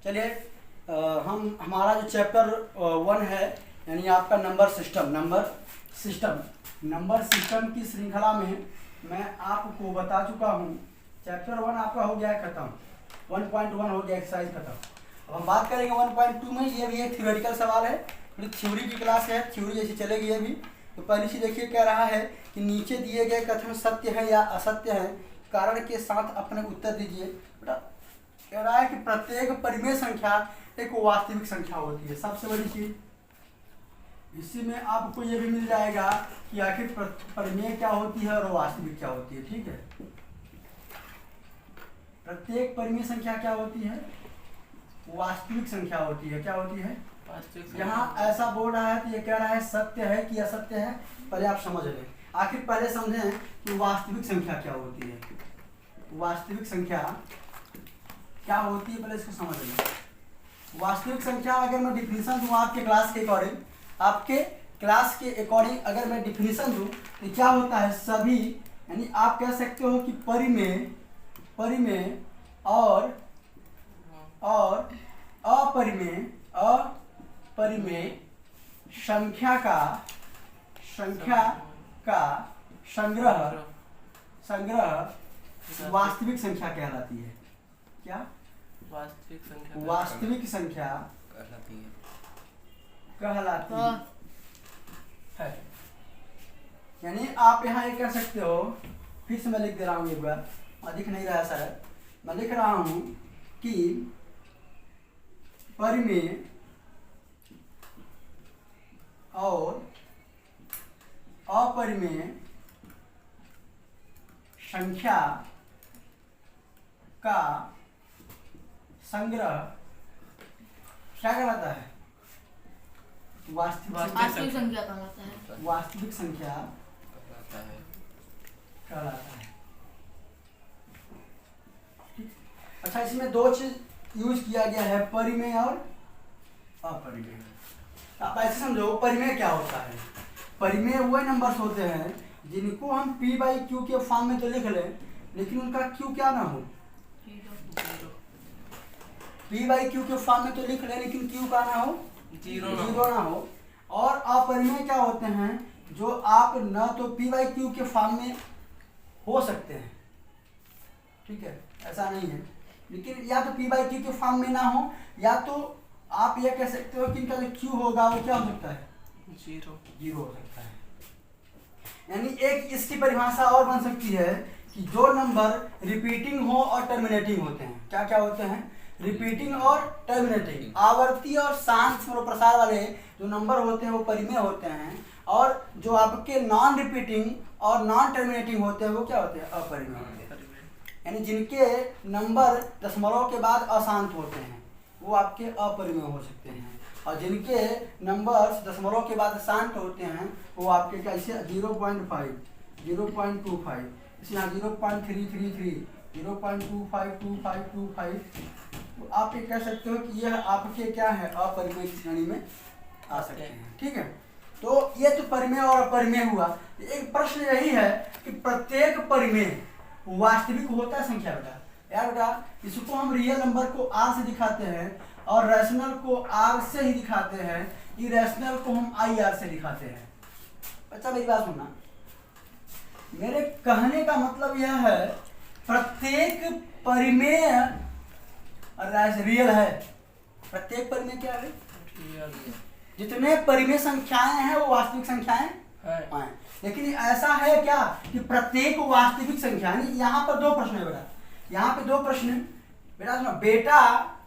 चलिए हमारा जो चैप्टर 1 है यानी आपका नंबर सिस्टम की श्रृंखला में मैं आपको बता चुका हूँ। चैप्टर 1 आपका हो गया है खत्म, 1.1 हो गया एक्सरसाइज खत्म। अब हम बात करेंगे 1.2 में। ये भी एक थ्योरेटिकल सवाल है, थ्योरी की क्लास है, थ्योरी जैसी चलेगी ये भी। तो पहली चीज देखिए क्या रहा है कि नीचे दिए गए कथन सत्य है या असत्य है, कारण के साथ अपने उत्तर दीजिए। बेटा कह रहा है कि प्रत्येक परिमेय संख्या एक वास्तविक संख्या होती है। सबसे बड़ी चीज इसी में आपको ये भी मिल जाएगा कि आखिर परिमेय क्या होती है और वास्तविक क्या होती है। ठीक है, प्रत्येक परिमेय संख्या क्या होती है? वास्तविक संख्या होती है। क्या होती है? यहाँ ऐसा बोल रहा है तो ये कह रहा है सत्य है कि असत्य है, पहले आप समझ लें। आखिर पहले समझें कि वास्तविक संख्या क्या होती है। वास्तविक संख्या क्या होती है, पहले इसको समझ लें। वास्तविक संख्या अगर मैं डिफिनीशन दूँ आपके क्लास के अकॉर्डिंग अगर मैं डिफिनीशन दूँ तो क्या होता है? सभी, यानी आप कह सकते हो कि परिमेय और अपरिमेय संख्या का संग्रह वास्तविक संख्या कहलाती है। क्या? वास्तविक संख्या कहलाती है। यानी आप यहाँ ये कह सकते हो, फिर से मैं लिख दे रहा हूँ एक बार, दिख नहीं रहा है शायद, मैं लिख रहा हूँ कि परिमेय और अपरिमेय संख्या का संग्रह क्या कहलाता है? वास्तविक संख्या कहलाता है। वास्तविक संख्या कहलाता है। अच्छा, इसमें दो चीज यूज किया गया है, परिमेय और अपरिमेय। आप ऐसे समझो, परिमेय क्या होता है? परिमेय वह नंबर्स होते हैं जिनको हम p/q के फॉर्म में तो लिख लें, लेकिन उनका q क्या ना हो। p/q के फॉर्म में तो लिख लें, लेकिन q का ना हो, जीरो ना हो। और अपरिमेय क्या होते हैं? जो आप न तो p/q के फॉर्म में हो सकते हैं, ठीक है, ऐसा नहीं है, लेकिन या तो p/q के फॉर्म में ना हो, या तो आप ये कह सकते हो कि इनका जो q होगा वो क्या हो सकता है? जीरो हो सकता है। यानी एक इसकी परिभाषा और बन सकती है कि जो नंबर रिपीटिंग हो और टर्मिनेटिंग होते हैं। क्या क्या होते हैं? रिपीटिंग और टर्मिनेटिंग। आवर्ती और शांत प्रसार वाले जो नंबर होते हैं वो परिमेय होते हैं, और जो आपके नॉन रिपीटिंग और नॉन टर्मिनेटिंग होते हैं वो क्या होते हैं? अपरिमेय होते हैं। यानी जिनके नंबर दशमलव के बाद अशांत होते हैं वो आपके अपरिमेय हो सकते हैं, और जिनके नंबर्स दशमलव के बाद शांत होते हैं वो आपके कैसे 0.5, 0.25, इस यहाँ 0.333, 0.252525। तो आप ये कह सकते हो कि यह आपके क्या है? अपरिमेय की श्रेणी में आ सकते हैं। ठीक है, तो ये तो परिमेय और अपरिमेय हुआ। एक प्रश्न यही है कि प्रत्येक परिमेय वास्तविक होता है संख्या? बेटा इसको हम रियल नंबर को r से दिखाते हैं, और रैशनल को r से ही दिखाते हैं, इरेशनल को हम IR से दिखाते हैं। अच्छा मेरी बात सुनना, मेरे कहने का मतलब यह है प्रत्येक परिमेय रियल है। प्रत्येक परिमेय क्या है? जितने परिमेय संख्याएं हैं वो वास्तविक संख्याएं हैं। लेकिन ऐसा है क्या कि प्रत्येक वास्तविक संख्या? यहाँ पर दो प्रश्न है बेटा, यहाँ पे दो प्रश्न है बेटा। सुनो बेटा,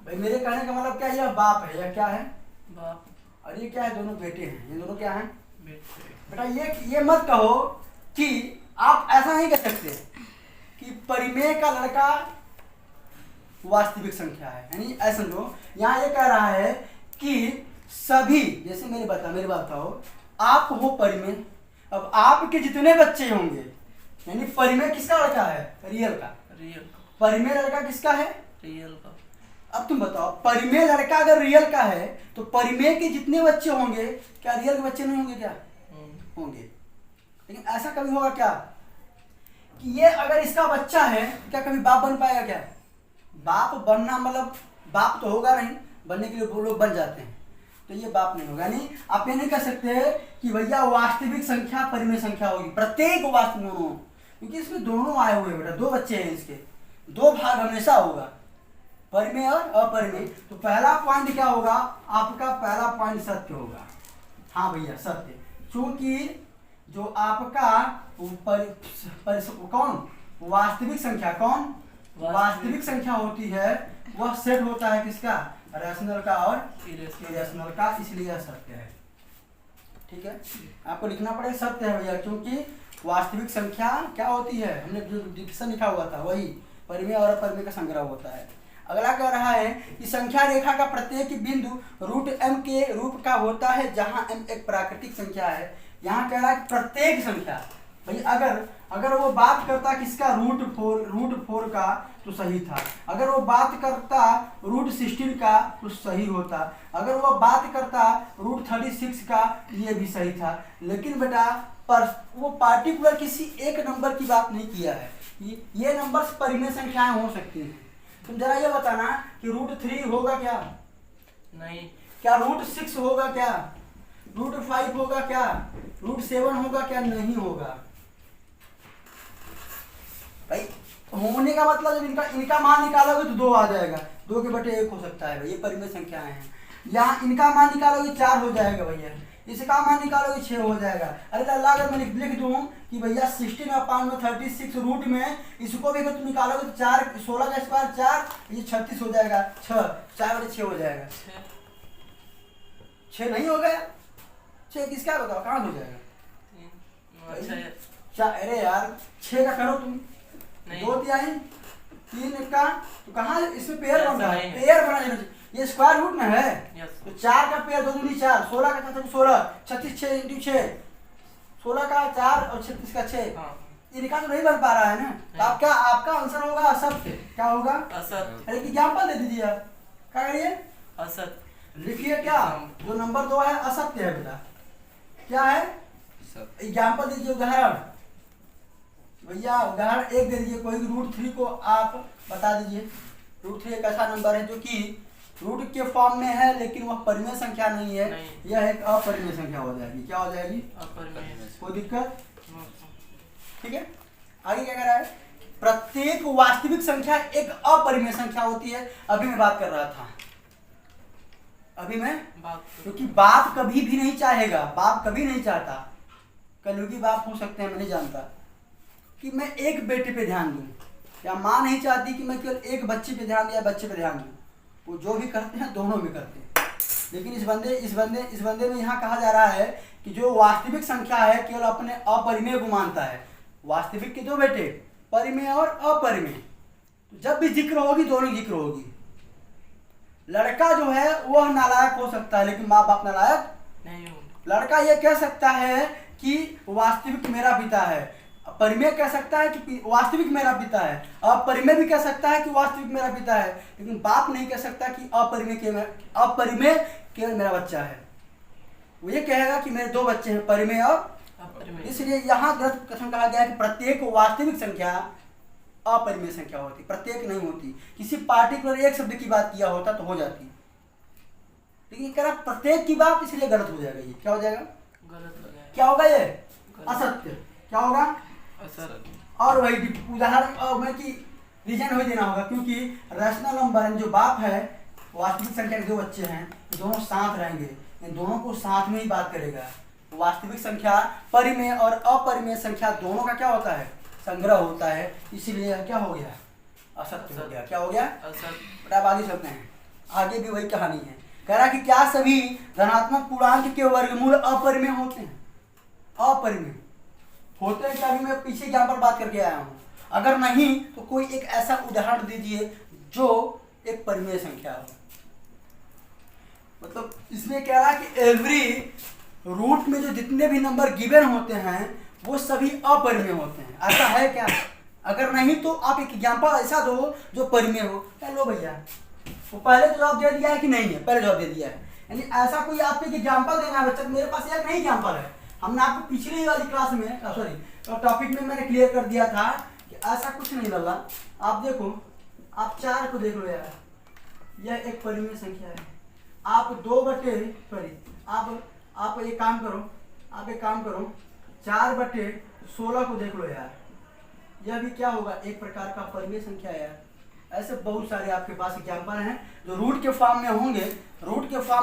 भाई मेरे कहने का मतलब क्या है? यह बाप है, यह क्या है? बाप। और ये क्या है? दोनों बेटे हैं। ये दोनों क्या हैं? बेटा ये मत कहो कि आप ऐसा नहीं कह सकते कि परिमेय का लड़का वास्तविक संख्या है। यानी ऐसा समझो, यहाँ ये कह रहा है कि सभी, जैसे मेरी बात बताओ, आप हो परिमेय, अब आपके जितने बच्चे होंगे, यानी परिमेय किसका लड़का है? रियल का। परिमेय लड़का किसका है? रियल का। अब तुम बताओ, परिमेय लड़का अगर रियल का है तो परिमेय के जितने बच्चे होंगे क्या रियल के बच्चे नहीं होंगे? क्या होंगे? लेकिन ऐसा कभी होगा क्या कि ये अगर इसका बच्चा है क्या कभी बाप बन पाएगा? क्या बाप बनना मतलब बाप तो होगा नहीं, बनने के लिए वो लोग बन जाते हैं, तो ये बाप नहीं होगा। यानी आप ये नहीं कह सकते कि भैया वास्तविक संख्या परिमेय संख्या होगी, प्रत्येक वास्तविक दोनों, क्योंकि इसमें दोनों आए हुए बेटा, दो बच्चे हैं इसके, दो भाग हमेशा होगा, परिमेय और अपरिमेय। तो पहला पॉइंट क्या होगा आपका, पहला पॉइंट सत्य होगा। हाँ भैया सत्य, क्योंकि जो आपका कौन वास्तविक संख्या, कौन वास्तविक संख्या होती है, वह सेट होता है किसका, रैशनल का और इरेशनल का, इसलिए यह सत्य है। ठीक है, आपको लिखना पड़ेगा सत्य है भैया, क्योंकि वास्तविक संख्या क्या होती है, हमने जो डिफिनेशन लिखा हुआ था वही परिमेय और अपरिमेय का संग्रह होता है। अगला कह रहा है कि संख्या रेखा का प्रत्येक बिंदु रूट m के रूप का होता है, जहां m एक प्राकृतिक संख्या है। यहाँ कह रहा है प्रत्येक संख्या, भाई अगर वो बात करता किसका, रूट फोर का, तो सही था। अगर वो बात करता रूट 16 का, तो सही होता। अगर वो बात करता रूट 36 का, ये भी सही था। लेकिन बेटा वो पार्टिकुलर किसी एक नंबर की बात नहीं किया है। ये नंबर्स परिमेय संख्याएं हो सकती हैं। तुम जरा ये बताना कि रूट 3 होगा क्या, नहीं, क्या रूट 6 होगा, क्या रूट 5 होगा, क्या रूट 7 होगा, क्या नहीं होगा। भाई होने का मतलब जब इनका मान निकालोगे तो 2 आ जाएगा, 2 के बटे 1 हो सकता है भाई, ये परिमेय संख्याएं हैं। यहाँ इनका मान निकालोगे 4 हो जाएगा भैया, इसका मान निकालोगे 6 हो जाएगा। अरे अल्लाह अगर मैं लिख दूं कि भैया 16/36 रूट में इसको भी अगर तुम निकालोगे तो 4 16 का स्क्वायर 4, ये 36 हो जाएगा, 4/6 हो जाएगा। 6 नहीं हो गया, 6 किसका बताओ कहाँ हो जाएगा। अरे यार 6 का करो तुम, 2 तिहाई 3 का, तो कहाँ इसमें पेयर बन रहा है, पेयर बना जाना चाहिए। ये स्क्वायर रूट में है, तो 4 का पेयर 2 दूनी 4, 16 का 16, 36 6 इंटू 6, 16 का 4 और 36 का 6, इनका तो नहीं बन पा रहा है ना। तो आपका आंसर होगा असत्य। क्या होगा, असत्य। अरे एग्जाम्पल दे दीजिए आप, क्या करिए, असत्य लिखिए। क्या जो नंबर 2 है असत्य है बेटा, क्या है, एग्जाम्पल दीजिए, उदाहरण भैया, उदाहरण 1 दे दीजिए कोई, रूट 3 को आप बता दीजिए। रूट 3 एक ऐसा नंबर है जो कि रूट के फॉर्म में है, लेकिन वह परिमेय संख्या नहीं है, यह एक अपरिमेय संख्या हो जाएगी। क्या हो जाएगी, अपरिमेय। कोई दिक्कत, ठीक है। आगे क्या कह रहा है, प्रत्येक वास्तविक संख्या एक अपरिमेय संख्या होती है। अभी मैं बात कर रहा था, क्योंकि बाप कभी भी नहीं चाहेगा, बाप कभी नहीं चाहता, कलयुगी बाप हो सकते हैं मैं नहीं जानता, कि मैं एक बेटे पे ध्यान दूं, या माँ नहीं चाहती कि मैं केवल एक बच्चे पे ध्यान दूं या बच्चे पे ध्यान दूं। वो जो भी करते हैं दोनों में करते हैं। लेकिन इस बंदे में यहाँ कहा जा रहा है कि जो वास्तविक संख्या है केवल अपने अपरिमेय को मानता है। वास्तविक के 2 बेटे, परिमेय और अपरिमेय, तो जब भी जिक्र होगी दोनों जिक्र होगी। लड़का जो है वह नालायक हो सकता है, लेकिन माँ बाप नालायक नहीं हो। लड़का ये कह सकता है कि वास्तविक मेरा पिता है, परिमेय कह सकता है कि वास्तविक मेरा पिता है, अपरिमेय भी कह सकता है कि वास्तविक मेरा पिता है, लेकिन बाप नहीं कह सकता कि अपरिमेय केवल मेरा बच्चा है। वो ये कहेगा कि मेरे 2 बच्चे हैं, परिमेय और अपरिमेय। इसलिए यहाँ गलत कथन कहा गया है कि प्रत्येक वास्तविक संख्या अपरिमेय संख्या होती, प्रत्येक नहीं होती। किसी पार्टिकुलर एक शब्द की बात किया होता तो हो जाती, लेकिन कह रहा प्रत्येक की बात, इसलिए गलत हो जाएगा। ये क्या हो जाएगा, गलत हो जाएगा। क्या होगा, ये असत्य। क्या होगा, असत्य। और वही उदाहरण में कि रीजन वही देना होगा, क्योंकि रैशनल नंबर जो बाप है, वास्तविक संख्या के 2 बच्चे हैं, दोनों साथ रहेंगे, इन दोनों को साथ में ही बात करेगा। वास्तविक संख्या परिमेय और अपरिमेय संख्या दोनों का क्या होता है, संग्रह होता है, इसीलिए क्या हो गया, असत्य हो गया। क्या हो गया, असत्य। अब आगे चलते हैं, आगे भी वही कहानी है। कह रहा कि क्या सभी धनात्मक पूर्णांक के वर्गमूल अपरिमेय होते हैं, अपरिमेय होते हैं। क्या, अभी मैं पीछे एग्जाम्पल बात करके आया हूँ। अगर नहीं तो कोई एक ऐसा उदाहरण दीजिए जो एक परिमेय संख्या हो। मतलब इसमें कह रहा है कि एवरी रूट में जो जितने भी नंबर गिवन होते हैं वो सभी अपरिमेय होते हैं। ऐसा है क्या, अगर नहीं तो आप एक एग्जाम्पल ऐसा दो जो परिमेय हो। लो भैया, वो पहले जवाब दे दिया है कि नहीं है, पहले जवाब दे दिया है, यानी ऐसा कोई आपको एक एग्जाम्पल देना है बच्चा। मेरे पास एक नहीं एग्जाम्पल है, हमने आपको पिछली वाली क्लास में टॉपिक में मैंने क्लियर कर दिया था कि ऐसा कुछ नहीं लगा। आप देखो, आप 4 को देख लो यार, यह एक परिमेय संख्या है। आप 2 बटे सॉरी आप एक काम करो 4/16 को देख लो यार, यह भी क्या होगा, एक प्रकार का परिमेय संख्या है यार। ऐसे बहुत सारे आपके पास एग्जाम्पल हैं जो रूट के फॉर्म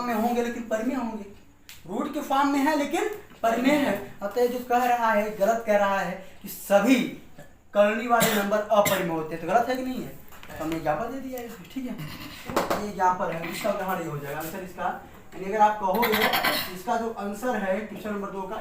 में होंगे लेकिन परिमेय होंगे। रूट के फॉर्म में है लेकिन परिमेय है। अतः जो कह रहा है गलत कह रहा है कि सभी करनी वाले नंबर अपरिमेय होते हैं, तो गलत है कि नहीं है? तो हमने एग्जाम्पल दे दिया है, ठीक है। तो ये एग्जाम्पल है, इसका ग्रहण ये हो जाएगा आंसर इसका। यानी अगर आप कहोगे इसका जो आंसर है क्वेश्चन नंबर 2 का